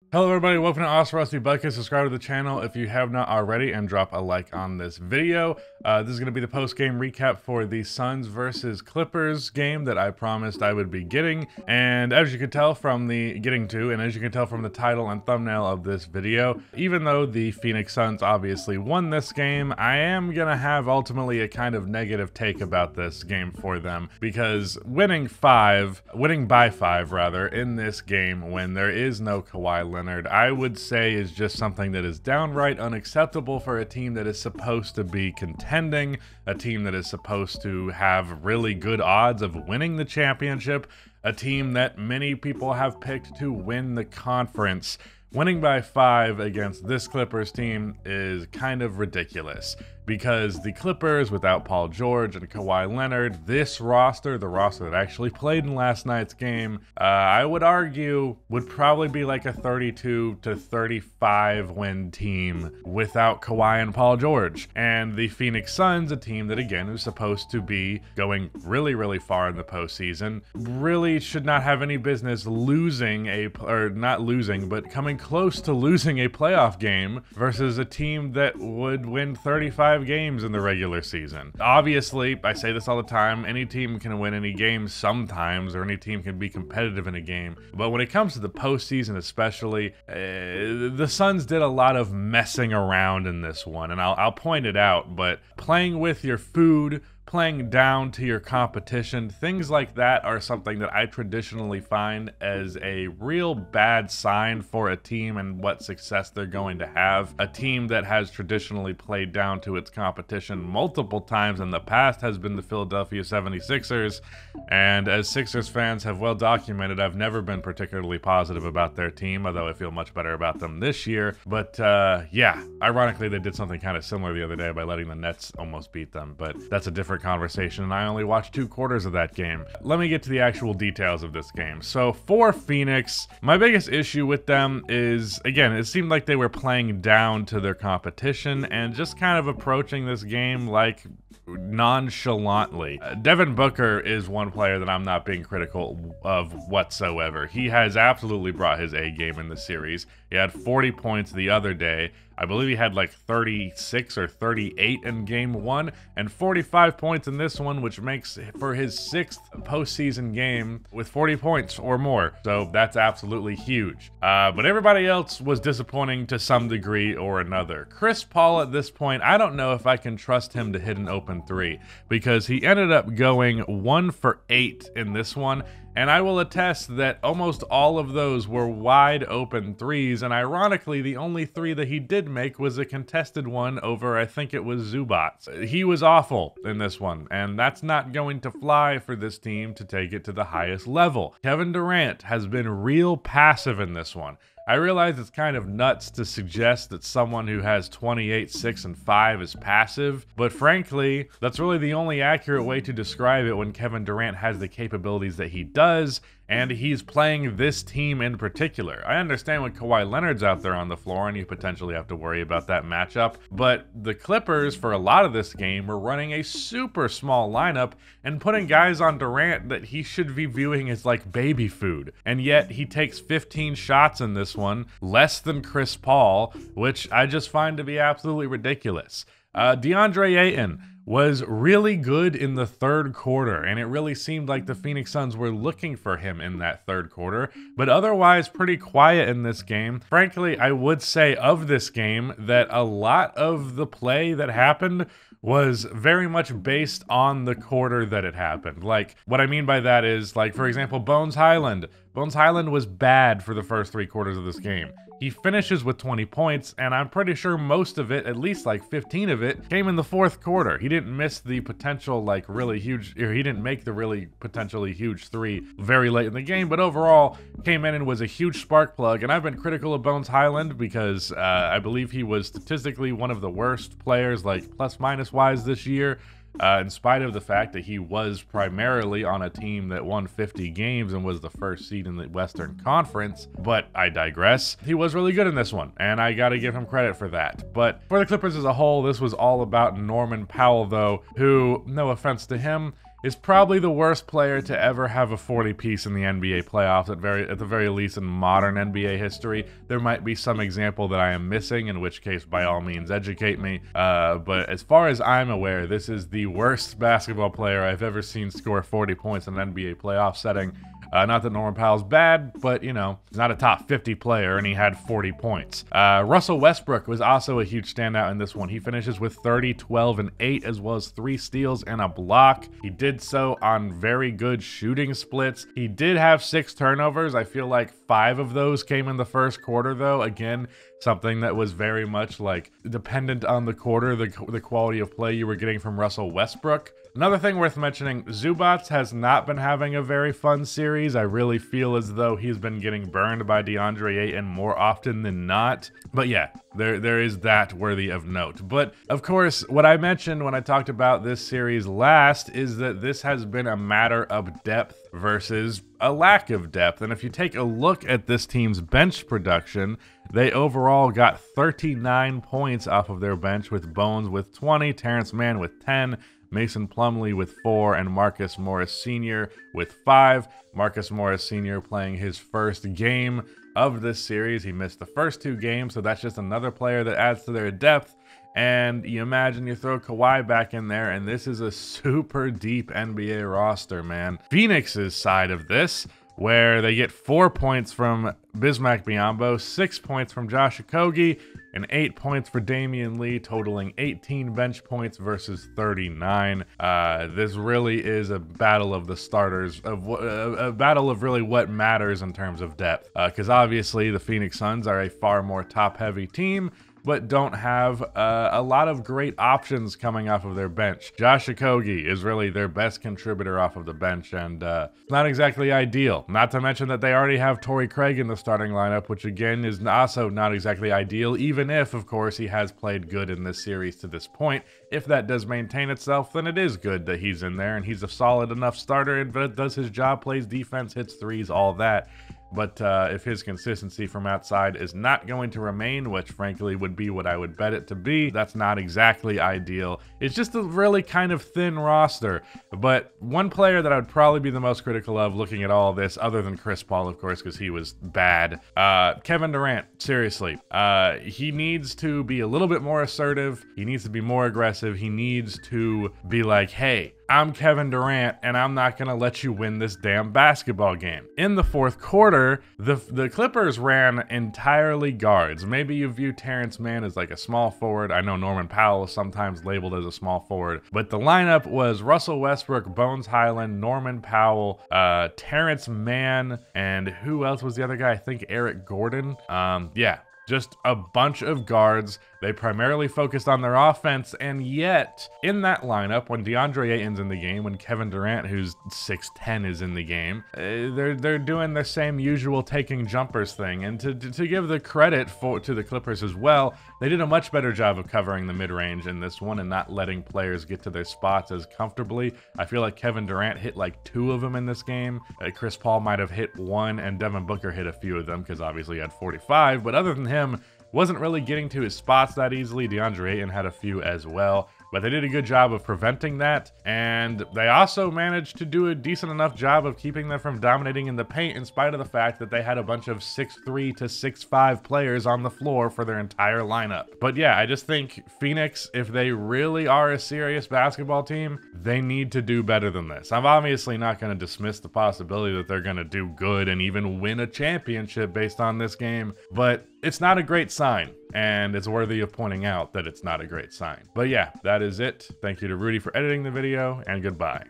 Hello everybody, welcome to Awesome Rusty Bucket. Subscribe to the channel if you have not already and drop a like on this video. This is going to be the post-game recap for the Suns versus Clippers game that I promised I would be getting. And as you can tell from the title and thumbnail of this video, even though the Phoenix Suns obviously won this game, I am going to have ultimately a kind of negative take about this game for them, because winning by five rather, in this game when there is no Kawhi Leonard, I would say is just something that is downright unacceptable for a team that is supposed to be contending, a team that is supposed to have really good odds of winning the championship, a team that many people have picked to win the conference. Winning by 5 against this Clippers team is kind of ridiculous, because the Clippers, without Paul George and Kawhi Leonard, this roster, the roster that actually played in last night's game, I would argue would probably be like a 32 to 35 win team without Kawhi and Paul George. And the Phoenix Suns, a team that again is supposed to be going really, really far in the postseason, really should not have any business coming close to losing a playoff game versus a team that would win 35 games in the regular season. Obviously, I say this all the time, any team can win any game sometimes, or any team can be competitive in a game. But when it comes to the postseason especially, the Suns did a lot of messing around in this one, and I'll point it out, but playing with your food, playing down to your competition, things like that are something that I traditionally find as a real bad sign for a team and what success they're going to have. A team that has traditionally played down to its competition multiple times in the past has been the Philadelphia 76ers, and as Sixers fans have well documented, I've never been particularly positive about their team, although I feel much better about them this year. But yeah, ironically they did something kind of similar the other day by letting the Nets almost beat them, but that's a different conversation, and I only watched 2 quarters of that game. Let me get to the actual details of this game. So for Phoenix, my biggest issue with them is, again, it seemed like they were playing down to their competition and just kind of approaching this game like nonchalantly. Devin Booker is one player that I'm not being critical of whatsoever. He has absolutely brought his A game in the series. He had 40 points the other day. I believe he had like 36 or 38 in game 1 and 45 points in this one, which makes for his 6th postseason game with 40 points or more. So that's absolutely huge. But everybody else was disappointing to some degree or another. Chris Paul at this point, I don't know if I can trust him to hit an open 3, because he ended up going 1 for 8 in this one. And I will attest that almost all of those were wide open threes, and ironically, the only 3 that he did make was a contested one over, I think it was Zubac. He was awful in this one, and that's not going to fly for this team to take it to the highest level. Kevin Durant has been real passive in this one. I realize it's kind of nuts to suggest that someone who has 28, 6, and 5 is passive, but frankly, that's really the only accurate way to describe it when Kevin Durant has the capabilities that he does, and he's playing this team in particular. I understand when Kawhi Leonard's out there on the floor and you potentially have to worry about that matchup, but the Clippers, for a lot of this game, were running a super small lineup and putting guys on Durant that he should be viewing as like baby food. And yet he takes 15 shots in this one, less than Chris Paul, which I just find to be absolutely ridiculous. DeAndre Ayton was really good in the 3rd quarter, and it really seemed like the Phoenix Suns were looking for him in that 3rd quarter, but otherwise pretty quiet in this game. Frankly, I would say of this game that a lot of the play that happened was very much based on the quarter that it happened. Like, what I mean by that is, like, for example, Bones Highland. Bones Highland was bad for the first 3 quarters of this game. He finishes with 20 points, and I'm pretty sure most of it, at least like 15 of it, came in the 4th quarter. He didn't miss the potential, like, really huge, or he didn't make the really potentially huge 3 very late in the game, but overall came in and was a huge spark plug. And I've been critical of Bones Highland because I believe he was statistically one of the worst players, like plus-minus wise this year. In spite of the fact that he was primarily on a team that won 50 games and was the first seed in the Western Conference. But I digress. He was really good in this one, and I gotta give him credit for that. But for the Clippers as a whole, this was all about Norman Powell, though, who, no offense to him, is probably the worst player to ever have a 40-piece in the NBA playoffs, at the very least in modern NBA history. There might be some example that I am missing, in which case, by all means, educate me. But as far as I'm aware, this is the worst basketball player I've ever seen score 40 points in an NBA playoff setting. Not that Norman Powell's bad, but, you know, he's not a top 50 player, and he had 40 points. Russell Westbrook was also a huge standout in this one. He finishes with 30, 12, and 8, as well as 3 steals and a block. He did so on very good shooting splits. He did have 6 turnovers. I feel like 5 of those came in the first quarter, though. Again, something that was very much, like, dependent on the quarter, the quality of play you were getting from Russell Westbrook. Another thing worth mentioning, Zubac has not been having a very fun series. I really feel as though he's been getting burned by DeAndre Ayton more often than not. But yeah, there is that worthy of note. But of course, what I mentioned when I talked about this series last is that this has been a matter of depth versus a lack of depth. And if you take a look at this team's bench production, they overall got 39 points off of their bench, with Bones with 20, Terrence Mann with 10, Mason Plumlee with 4, and Marcus Morris Sr. with 5. Marcus Morris Sr. playing his first game of this series. He missed the first 2 games, so that's just another player that adds to their depth. And you imagine you throw Kawhi back in there, and this is a super deep NBA roster, man. Phoenix's side of this, where they get 4 points from Bismack Biyombo, 6 points from Josh Okogie, and 8 points for Damian Lee, totaling 18 bench points versus 39. This really is a battle of the starters, a battle of really what matters in terms of depth. Because obviously the Phoenix Suns are a far more top-heavy team, but don't have a lot of great options coming off of their bench. Josh Okogie is really their best contributor off of the bench, and not exactly ideal. Not to mention that they already have Torrey Craig in the starting lineup, which again is also not exactly ideal, even if, of course, he has played good in this series to this point. If that does maintain itself, then it is good that he's in there, and he's a solid enough starter, and does his job, plays defense, hits threes, all that. But if his consistency from outside is not going to remain, which frankly would be what I would bet it to be, that's not exactly ideal. It's just a really kind of thin roster. But one player that I would probably be the most critical of looking at all this, other than Chris Paul, of course, because he was bad, Kevin Durant, seriously. He needs to be a little bit more assertive. He needs to be more aggressive. He needs to be like, hey, I'm Kevin Durant, and I'm not going to let you win this damn basketball game. In the fourth quarter, the Clippers ran entirely guards. Maybe you view Terrence Mann as like a small forward. I know Norman Powell is sometimes labeled as a small forward. But the lineup was Russell Westbrook, Bones Highland, Norman Powell, Terrence Mann, and who else was the other guy? I think Eric Gordon. Yeah. Just a bunch of guards. They primarily focused on their offense, and yet, in that lineup, when DeAndre Ayton's in the game, when Kevin Durant, who's 6'10", is in the game, they're doing the same usual taking jumpers thing. And to give the credit to the Clippers as well, they did a much better job of covering the mid-range in this one and not letting players get to their spots as comfortably. I feel like Kevin Durant hit like 2 of them in this game. Chris Paul might have hit 1, and Devin Booker hit a few of them because obviously he had 45, but other than him, wasn't really getting to his spots that easily. DeAndre Ayton had a few as well, but they did a good job of preventing that, and they also managed to do a decent enough job of keeping them from dominating in the paint in spite of the fact that they had a bunch of 6'3" to 6'5" players on the floor for their entire lineup. But yeah, I just think Phoenix, if they really are a serious basketball team, they need to do better than this. I'm obviously not going to dismiss the possibility that they're going to do good and even win a championship based on this game, but it's not a great sign, and it's worthy of pointing out that it's not a great sign. But yeah, that is it. Thank you to Rudy for editing the video, and goodbye.